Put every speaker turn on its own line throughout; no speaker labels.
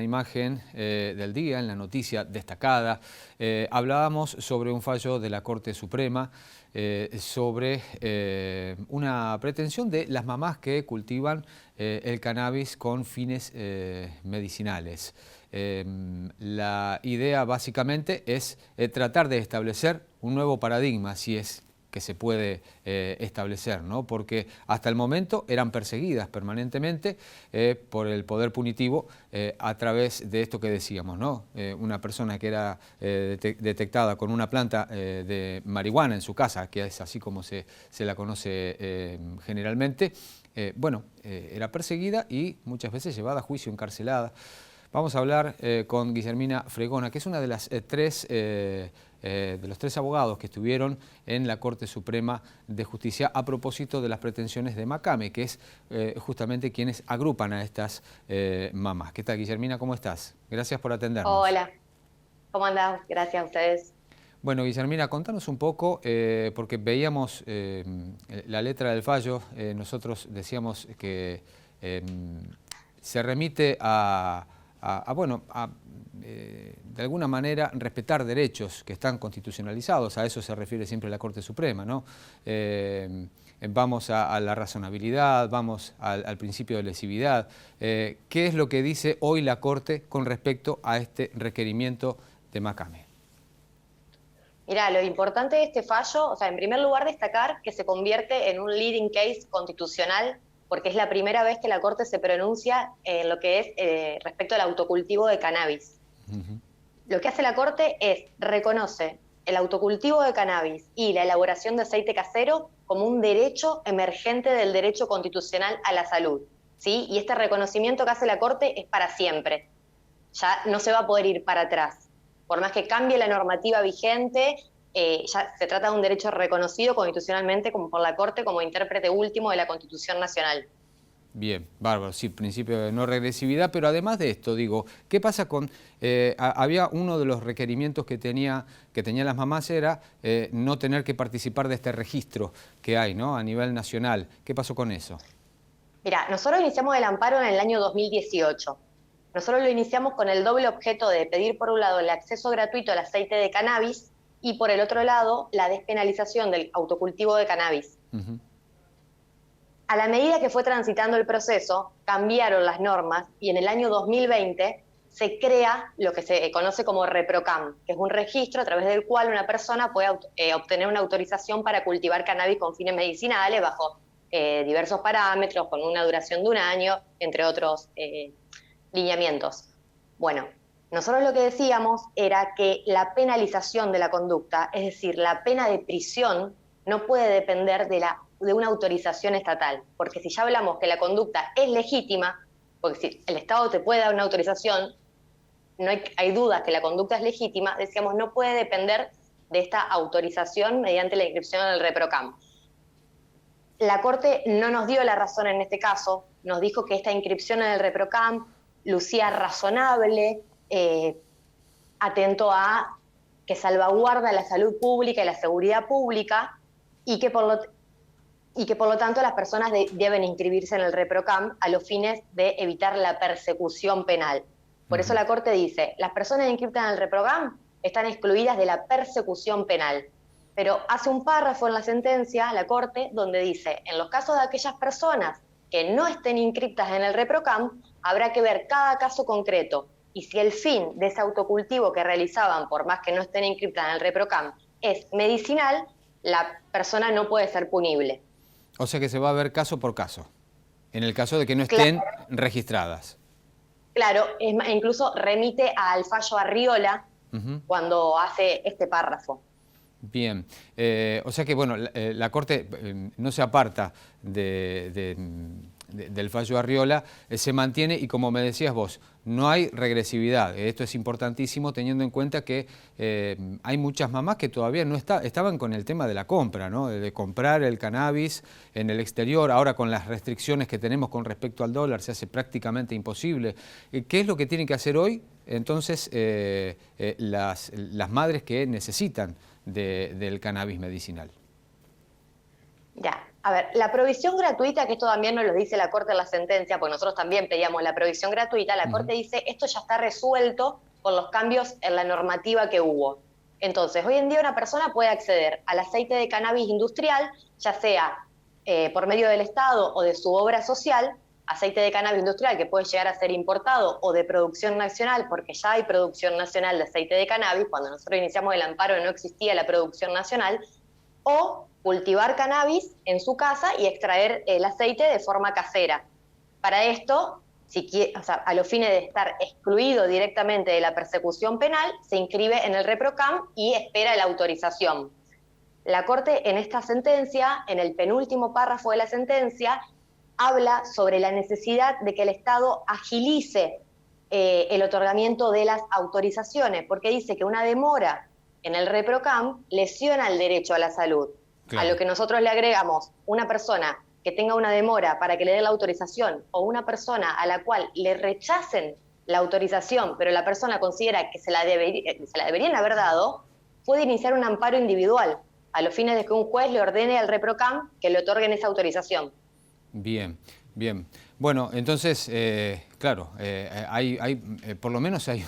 imagen del día, en la noticia destacada. Hablábamos sobre un fallo de la Corte Suprema sobre una pretensión de las mamás que cultivan el cannabis con fines medicinales. La idea básicamente es tratar de establecer un nuevo paradigma, si es que se puede establecer, ¿no? Porque hasta el momento eran perseguidas permanentemente por el poder punitivo a través de esto que decíamos, ¿no? Una persona que era detectada con una planta de marihuana en su casa, que es así como se la conoce generalmente, era perseguida y muchas veces llevada a juicio, encarcelada. Vamos a hablar con Guillermina Fregona, que es una de las de los tres abogados que estuvieron en la Corte Suprema de Justicia a propósito de las pretensiones de MACAME, que es justamente quienes agrupan a estas mamás. ¿Qué tal, Guillermina? ¿Cómo estás? Gracias por atendernos.
Hola, ¿cómo andás? Gracias a ustedes.
Bueno, Guillermina, contanos un poco, porque veíamos la letra del fallo, nosotros decíamos que se remite de alguna manera respetar derechos que están constitucionalizados, a eso se refiere siempre la Corte Suprema, ¿no? Vamos a la razonabilidad, vamos al principio de lesividad. ¿Qué es lo que dice hoy la Corte con respecto a este requerimiento de MACAME?
Mirá, lo importante de este fallo, o sea, en primer lugar destacar que se convierte en un leading case constitucional porque es la primera vez que la Corte se pronuncia en lo que es respecto al autocultivo de cannabis. Lo que hace la Corte es reconoce el autocultivo de cannabis y la elaboración de aceite casero como un derecho emergente del derecho constitucional a la salud, ¿sí? Y este reconocimiento que hace la Corte es para siempre. Ya no se va a poder ir para atrás. Por más que cambie la normativa vigente, ya se trata de un derecho reconocido constitucionalmente como por la Corte como intérprete último de la Constitución Nacional.
Bien, bárbaro, sí, principio de no regresividad, pero además de esto, digo, ¿qué pasa con...? Había uno de los requerimientos que tenían las mamás era no tener que participar de este registro que hay, ¿no? A nivel nacional. ¿Qué pasó con eso?
Mirá, nosotros iniciamos el amparo en el año 2018. Nosotros lo iniciamos con el doble objeto de pedir por un lado el acceso gratuito al aceite de cannabis y por el otro lado la despenalización del autocultivo de cannabis. A la medida que fue transitando el proceso, cambiaron las normas y en el año 2020 se crea lo que se conoce como ReproCam, que es un registro a través del cual una persona puede obtener una autorización para cultivar cannabis con fines medicinales bajo diversos parámetros, con una duración de un año, entre otros lineamientos. Bueno, nosotros lo que decíamos era que la penalización de la conducta, es decir, la pena de prisión, no puede depender de una autorización estatal, porque si ya hablamos que la conducta es legítima, porque si el Estado te puede dar una autorización, no hay dudas que la conducta es legítima, decíamos, no puede depender de esta autorización mediante la inscripción en el ReproCam. La Corte no nos dio la razón en este caso, nos dijo que esta inscripción en el ReproCam lucía razonable, atento a que salvaguarda la salud pública y la seguridad pública, y que por lo tanto las personas deben inscribirse en el ReproCam a los fines de evitar la persecución penal. Por eso la Corte dice, las personas inscritas en el ReproCam están excluidas de la persecución penal. Pero hace un párrafo en la sentencia, la Corte, donde dice, en los casos de aquellas personas que no estén inscritas en el ReproCam, habrá que ver cada caso concreto. Y si el fin de ese autocultivo que realizaban, por más que no estén inscritas en el ReproCam, es medicinal, la persona no puede ser punible.
O sea que se va a ver caso por caso, en el caso de que no estén registradas.
Claro, incluso remite al fallo Arriola cuando hace este párrafo.
Bien, o sea que bueno, la Corte no se aparta del fallo Arriola, se mantiene y como me decías vos, no hay regresividad. Esto es importantísimo teniendo en cuenta que hay muchas mamás que todavía no estaban con el tema de la compra, ¿no? De comprar el cannabis en el exterior. Ahora con las restricciones que tenemos con respecto al dólar se hace prácticamente imposible. ¿Qué es lo que tienen que hacer hoy? Entonces las madres que necesitan del cannabis medicinal.
Ya, A ver, la provisión gratuita, que esto también nos lo dice la Corte en la sentencia, porque nosotros también pedíamos la provisión gratuita, la Corte dice esto ya está resuelto por los cambios en la normativa que hubo. Entonces, hoy en día una persona puede acceder al aceite de cannabis industrial, ya sea por medio del Estado o de su obra social, aceite de cannabis industrial que puede llegar a ser importado o de producción nacional, porque ya hay producción nacional de aceite de cannabis, cuando nosotros iniciamos el amparo no existía la producción nacional, o cultivar cannabis en su casa y extraer el aceite de forma casera. Para esto, a los fines de estar excluido directamente de la persecución penal, se inscribe en el ReproCam y espera la autorización. La Corte en esta sentencia, en el penúltimo párrafo de la sentencia, habla sobre la necesidad de que el Estado agilice el otorgamiento de las autorizaciones, porque dice que una demora en el ReproCam lesiona el derecho a la salud. Claro. A lo que nosotros le agregamos una persona que tenga una demora para que le dé la autorización o una persona a la cual le rechacen la autorización, pero la persona considera que se la deberían haber dado, puede iniciar un amparo individual a los fines de que un juez le ordene al ReproCam que le otorguen esa autorización.
Bien, bien. Bueno, entonces, claro, por lo menos hay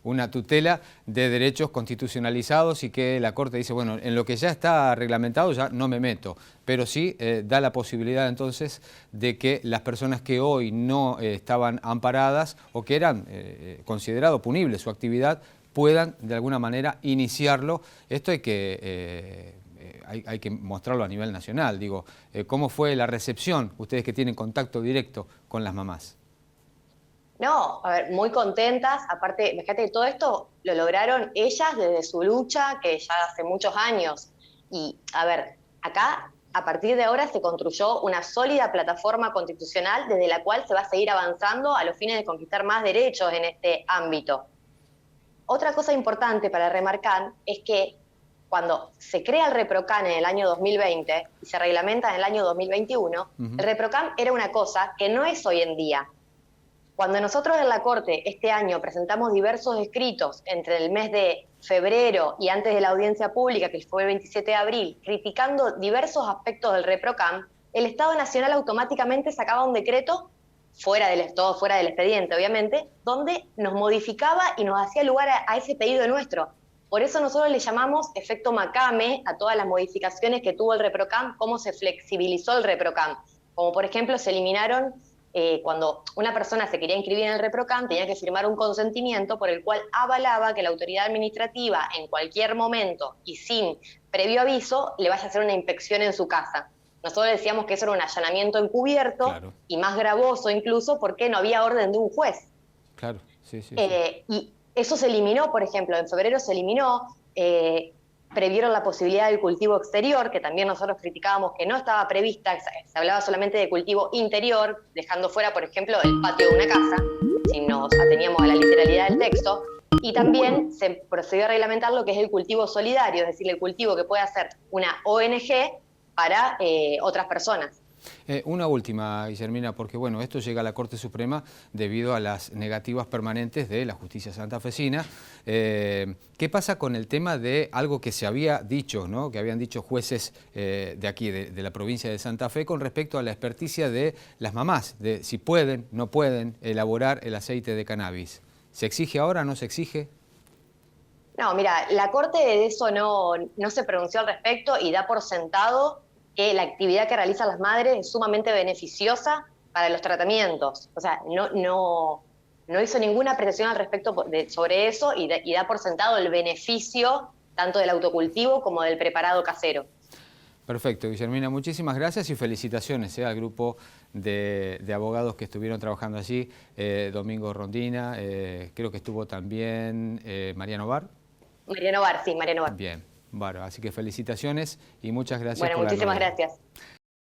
una tutela de derechos constitucionalizados y que la Corte dice, bueno, en lo que ya está reglamentado ya no me meto, pero sí da la posibilidad entonces de que las personas que hoy no estaban amparadas o que eran considerado punible su actividad puedan de alguna manera iniciarlo. Esto hay que mostrarlo a nivel nacional. Digo, ¿cómo fue la recepción, ustedes que tienen contacto directo con las mamás?
No, a ver, muy contentas. Aparte, fíjate que todo esto lo lograron ellas desde su lucha, que ya hace muchos años. Y, a ver, acá, a partir de ahora, se construyó una sólida plataforma constitucional desde la cual se va a seguir avanzando a los fines de conquistar más derechos en este ámbito. Otra cosa importante para remarcar es que cuando se crea el ReproCam en el año 2020 y se reglamenta en el año 2021, el ReproCam era una cosa que no es hoy en día. Cuando nosotros en la Corte este año presentamos diversos escritos entre el mes de febrero y antes de la audiencia pública, que fue el 27 de abril, criticando diversos aspectos del ReproCam, el Estado Nacional automáticamente sacaba un decreto, todo fuera del expediente obviamente, donde nos modificaba y nos hacía lugar a ese pedido nuestro. Por eso nosotros le llamamos efecto Macame a todas las modificaciones que tuvo el ReproCam, cómo se flexibilizó el ReproCam. Como por ejemplo se eliminaron, cuando una persona se quería inscribir en el ReproCam, tenía que firmar un consentimiento por el cual avalaba que la autoridad administrativa en cualquier momento y sin previo aviso le vaya a hacer una inspección en su casa. Nosotros decíamos que eso era un allanamiento encubierto, claro, y más gravoso incluso porque no había orden de un juez.
Claro, sí.
Y eso se eliminó, por ejemplo, en febrero se eliminó, previeron la posibilidad del cultivo exterior, que también nosotros criticábamos que no estaba prevista, se hablaba solamente de cultivo interior, dejando fuera, por ejemplo, el patio de una casa, si nos ateníamos a la literalidad del texto, y también se procedió a reglamentar lo que es el cultivo solidario, es decir, el cultivo que puede hacer una ONG para otras personas.
Una última, Guillermina, porque bueno, esto llega a la Corte Suprema debido a las negativas permanentes de la justicia santafesina. ¿Qué pasa con el tema de algo que se había dicho, ¿no?, que habían dicho jueces de aquí, de la provincia de Santa Fe, con respecto a la experticia de las mamás, de si pueden, no pueden elaborar el aceite de cannabis? ¿Se exige ahora, no se exige?
No, mira, la Corte de eso no se pronunció al respecto y da por sentado que la actividad que realizan las madres es sumamente beneficiosa para los tratamientos. O sea, no hizo ninguna apreciación al respecto sobre eso y da por sentado el beneficio tanto del autocultivo como del preparado casero.
Perfecto, Guillermina, muchísimas gracias y felicitaciones al grupo de abogados que estuvieron trabajando allí, Domingo Rondina, creo que estuvo también Mariano Bar.
Mariano Bar, sí, Mariano Bar.
Bien, bueno, así que felicitaciones y muchas gracias.
Bueno, muchísimas gracias.